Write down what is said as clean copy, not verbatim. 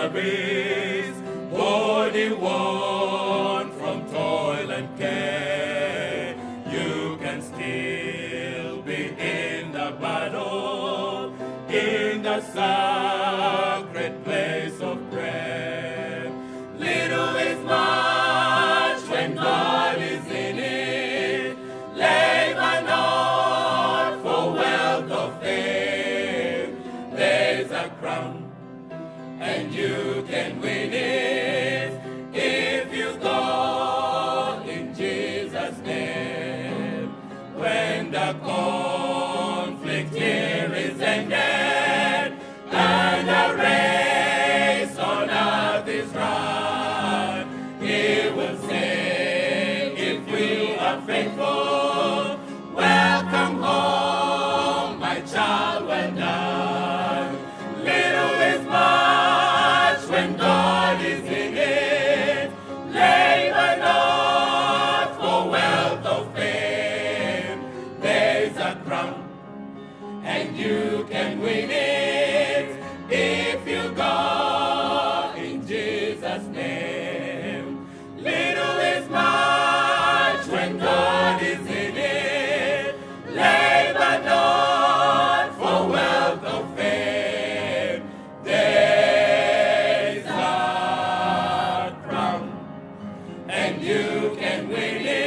the race, body worn from toil and care. You can still be in the battle, in the sacred place of prayer. Little is much when God is in it. Labor not for wealth or fame. There's a crown, and you can win it if you go in Jesus' name. When the conflict here is ended, and the race on earth is run, He will say, if we are faithful, welcome home, my child, well done. Little is much when God is in it. Labor not for wealth or fame. There's a crown, and you can win it if you go in Jesus' name. Little is much when God is in it. Labor not for wealth or fame. There's a crown, and you can win it